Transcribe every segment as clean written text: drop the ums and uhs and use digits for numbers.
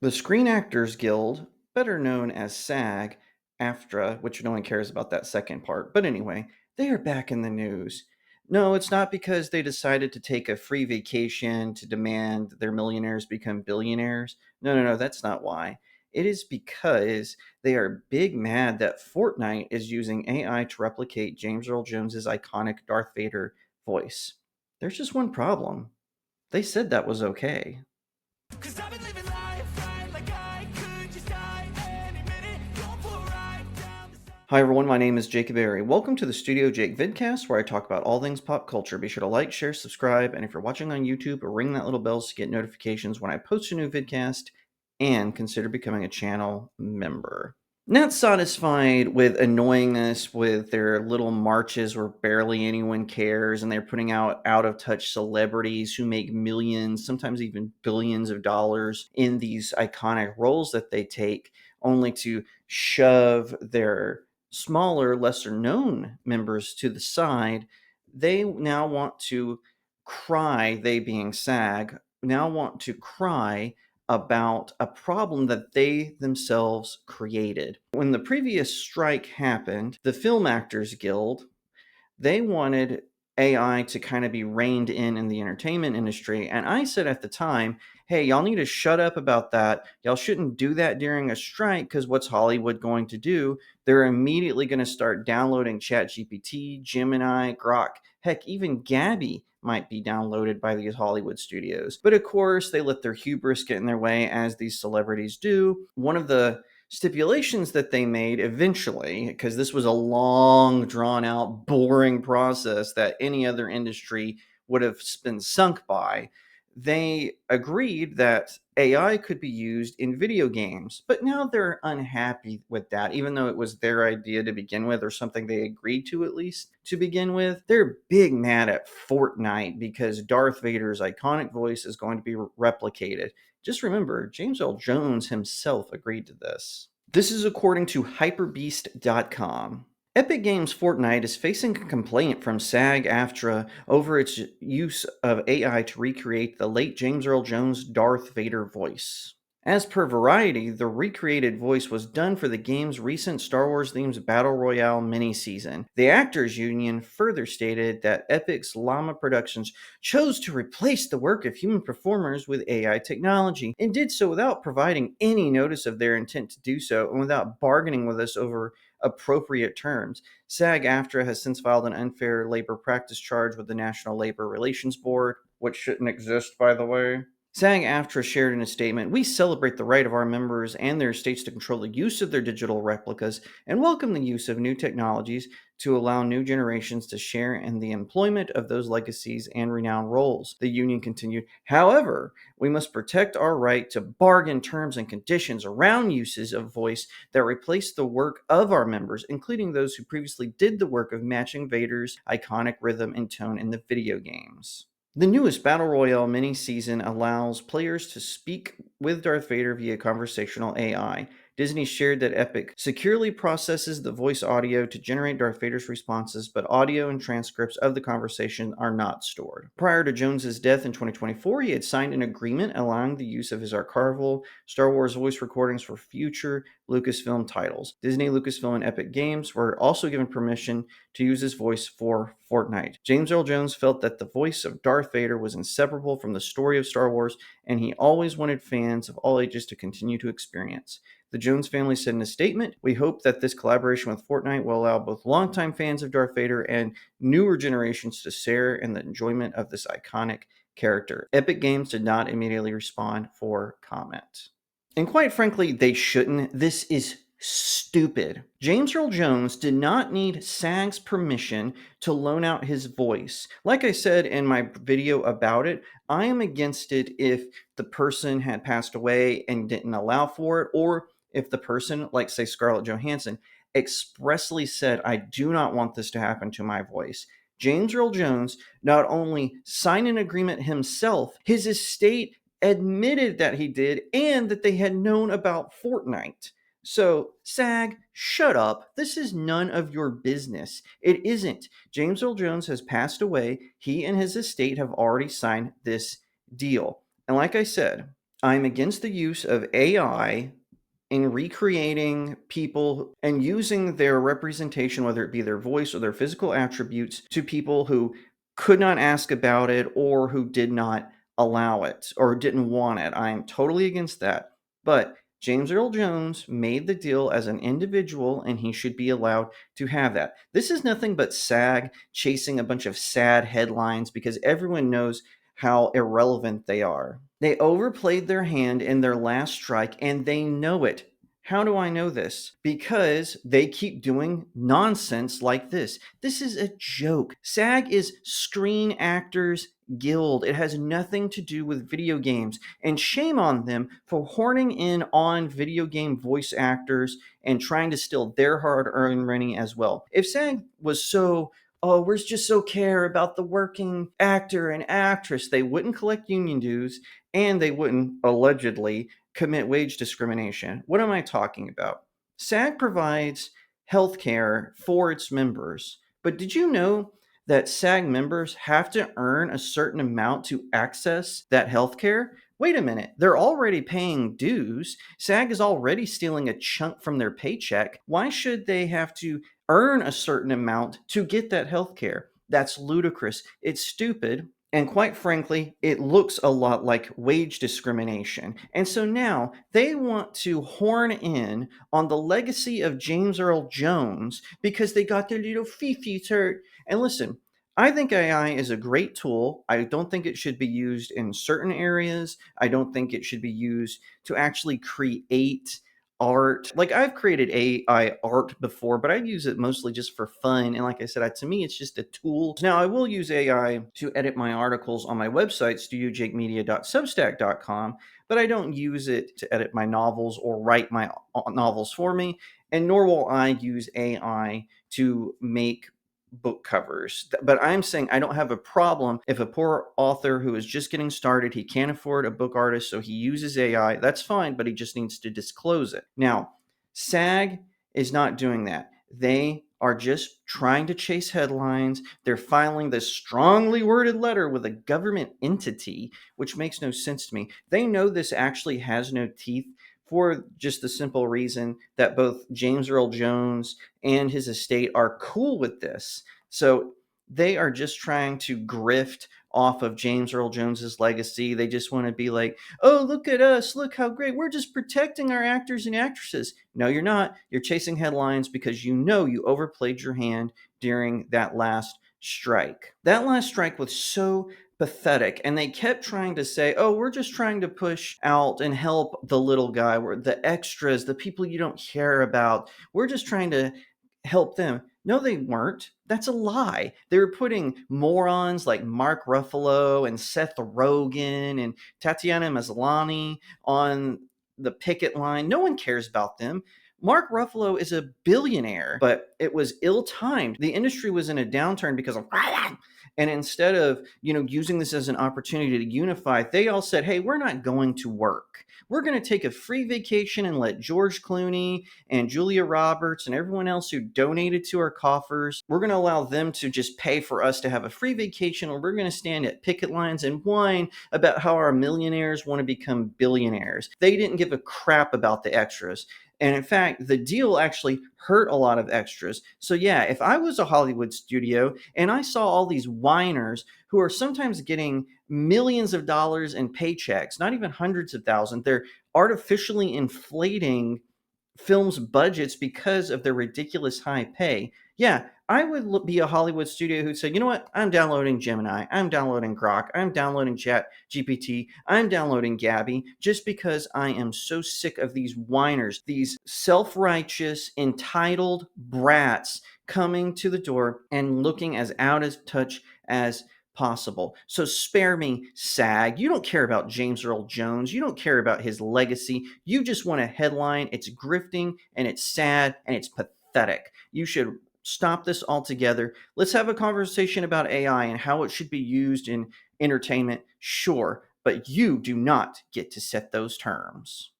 The Screen Actors Guild, better known as SAG, AFTRA, which no one cares about that second part, but anyway, they are back in the news. No, it's not because they decided to take a free vacation to demand their millionaires become billionaires. No, that's not why. It is because they are big mad that Fortnite is using AI to replicate James Earl Jones's iconic Darth Vader voice. There's just one problem. They said that was okay. Cause I've been living life right like I could just die any minute. Going for a ride down the Hi everyone, my name is Jacob Berry. Welcome to the StudioJake vidcast where I talk about all things pop culture. Be sure to like, share, subscribe, and if you're watching on YouTube, ring that little bell to get notifications when I post a new vidcast, and consider becoming a channel member. Not satisfied with annoying us with their little marches where barely anyone cares and they're putting out of touch celebrities who make millions, sometimes even billions of dollars in these iconic roles that they take, only to shove their smaller, lesser known members to the side. They now want to cry, they being SAG, now want to cry about a problem that they themselves created. When the previous strike happened, the Film Actors Guild, they wanted AI to kind of be reined in the entertainment industry. And I said at the time, hey, y'all need to shut up about that. Y'all shouldn't do that during a strike because what's Hollywood going to do? They're immediately going to start downloading ChatGPT, Gemini, Grok, heck, even Gabby might be downloaded by these Hollywood studios. But of course, they let their hubris get in their way, as these celebrities do. One of the stipulations that they made eventually, because this was a long, drawn out, boring process that any other industry would have been sunk by, they agreed that AI could be used in video games. But now they're unhappy with that, even though it was their idea to begin with, or something they agreed to at least to begin with. They're big mad at Fortnite because Darth Vader's iconic voice is going to be replicated. Just remember, James Earl Jones himself agreed to this. This is according to hyperbeast.com. Epic Games Fortnite is facing a complaint from SAG-AFTRA over its use of AI to recreate the late James Earl Jones Darth Vader voice. As per Variety, the recreated voice was done for the game's recent Star Wars-themed Battle Royale mini-season. The Actors Union further stated that Epic's Llama Productions chose to replace the work of human performers with AI technology, and did so without providing any notice of their intent to do so, and without bargaining with us over appropriate terms. SAG-AFTRA has since filed an unfair labor practice charge with the National Labor Relations Board, which shouldn't exist, by the way. SAG-AFTRA shared in a statement, "We celebrate the right of our members and their states to control the use of their digital replicas and welcome the use of new technologies to allow new generations to share in the employment of those legacies and renowned roles." The union continued, "However, we must protect our right to bargain terms and conditions around uses of voice that replace the work of our members, including those who previously did the work of matching Vader's iconic rhythm and tone in the video games." The newest Battle Royale mini-season allows players to speak with Darth Vader via conversational AI. Disney shared that Epic securely processes the voice audio to generate Darth Vader's responses, but audio and transcripts of the conversation are not stored. Prior to Jones's death in 2024, he had signed an agreement allowing the use of his archival Star Wars voice recordings for future Lucasfilm titles. Disney, Lucasfilm, and Epic Games were also given permission to use his voice for Fortnite. James Earl Jones felt that the voice of Darth Vader was inseparable from the story of Star Wars, and he always wanted fans of all ages to continue to experience. The Jones family said in a statement, "We hope that this collaboration with Fortnite will allow both longtime fans of Darth Vader and newer generations to share in the enjoyment of this iconic character." Epic Games did not immediately respond for comment. And quite frankly, they shouldn't. This is stupid. James Earl Jones did not need SAG's permission to loan out his voice. Like I said in my video about it, I am against it if the person had passed away and didn't allow for it, or if the person, like say Scarlett Johansson, expressly said, "I do not want this to happen to my voice." James Earl Jones not only signed an agreement himself, his estate admitted that he did, and that they had known about Fortnite. So, SAG, shut up. This is none of your business. It isn't. James Earl Jones has passed away. He and his estate have already signed this deal. And like I said, I'm against the use of AI in recreating people and using their representation, whether it be their voice or their physical attributes, to people who could not ask about it or who did not allow it or didn't want it. I am totally against that. But James Earl Jones made the deal as an individual and he should be allowed to have that. This is nothing but SAG chasing a bunch of sad headlines because everyone knows how irrelevant they are. They overplayed their hand in their last strike and they know it. How do I know this? Because they keep doing nonsense like this. This is a joke. SAG is Screen Actors Guild. It has nothing to do with video games. And shame on them for horning in on video game voice actors and trying to steal their hard earned money as well. If SAG was so oh, we're just so care about the working actor and actress, they wouldn't collect union dues and they wouldn't allegedly commit wage discrimination. What am I talking about? SAG provides health care for its members, but did you know that SAG members have to earn a certain amount to access that health care? Wait a minute, they're already paying dues. SAG is already stealing a chunk from their paycheck. Why should they have to earn a certain amount to get that health care? That's ludicrous. It's stupid. And quite frankly, it looks a lot like wage discrimination. And so now they want to horn in on the legacy of James Earl Jones because they got their little fifis hurt. And listen, I think AI is a great tool. I don't think it should be used in certain areas. I don't think it should be used to actually create art. Like I've created AI art before, but I use it mostly just for fun. And like I said, to me, it's just a tool. Now I will use AI to edit my articles on my website, studiojakemedia.substack.com, but I don't use it to edit my novels or write my novels for me. And nor will I use AI to make book covers. But I'm saying I don't have a problem if a poor author who is just getting started, he can't afford a book artist, so he uses AI. That's fine, but he just needs to disclose it. Now, SAG is not doing that. They are just trying to chase headlines. They're filing this strongly worded letter with a government entity, which makes no sense to me. They know this actually has no teeth for just the simple reason that both James Earl Jones and his estate are cool with this. So they are just trying to grift off of James Earl Jones's legacy. They just want to be like, "Oh, look at us. Look how great. We're just protecting our actors and actresses." No, you're not. You're chasing headlines because you know you overplayed your hand during that last strike. That last strike was so pathetic. And they kept trying to say, "Oh, we're just trying to push out and help the little guy, we're the extras, the people you don't care about. We're just trying to help them." No, they weren't. That's a lie. They were putting morons like Mark Ruffalo and Seth Rogen and Tatiana Maslany on the picket line. No one cares about them. Mark Ruffalo is a billionaire, but it was ill-timed. The industry was in a downturn because of and instead of, using this as an opportunity to unify, they all said, "Hey, we're not going to work. We're going to take a free vacation and let George Clooney and Julia Roberts and everyone else who donated to our coffers, we're going to allow them to just pay for us to have a free vacation, or we're going to stand at picket lines and whine about how our millionaires want to become billionaires." They didn't give a crap about the extras. And in fact, the deal actually hurt a lot of extras. So, yeah, if I was a Hollywood studio and I saw all these whiners who are sometimes getting millions of dollars in paychecks, not even hundreds of thousands, they're artificially inflating films' budgets because of their ridiculous high pay. Yeah, I would be a Hollywood studio who'd say, "You know what? I'm downloading Gemini. I'm downloading Grok. I'm downloading Chat GPT. I'm downloading Gabby just because I am so sick of these whiners, these self-righteous, entitled brats coming to the door and looking as out of touch as possible." So spare me, SAG. You don't care about James Earl Jones. You don't care about his legacy. You just want a headline. It's grifting and it's sad and it's pathetic. You should stop this altogether. Let's have a conversation about AI and how it should be used in entertainment. Sure, but you do not get to set those terms.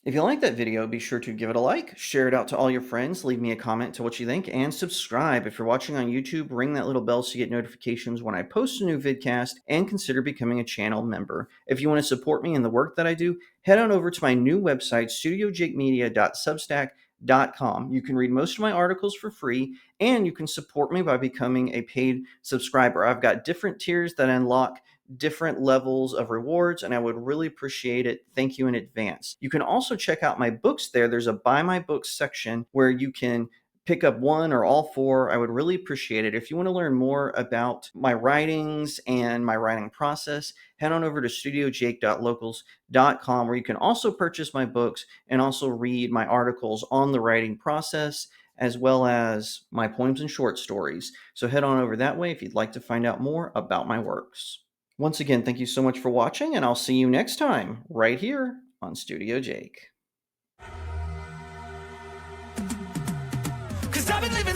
If you like that video, be sure to give it a like, share it out to all your friends, leave me a comment to what you think, and subscribe. If you're watching on YouTube, ring that little bell so you get notifications when I post a new vidcast, and consider becoming a channel member. If you want to support me in the work that I do, head on over to my new website, studiojakemedia.substack.com. You can read most of my articles for free, and you can support me by becoming a paid subscriber. I've got different tiers that unlock different levels of rewards, and I would really appreciate it. Thank you in advance. You can also check out my books there. There's a buy my books section where you can pick up one or all four. I would really appreciate it. If you want to learn more about my writings and my writing process, head on over to studiojake.locals.com, where you can also purchase my books and also read my articles on the writing process, as well as my poems and short stories. So head on over that way if you'd like to find out more about my works. Once again, thank you so much for watching, and I'll see you next time, right here on Studio Jake. Cause I've been living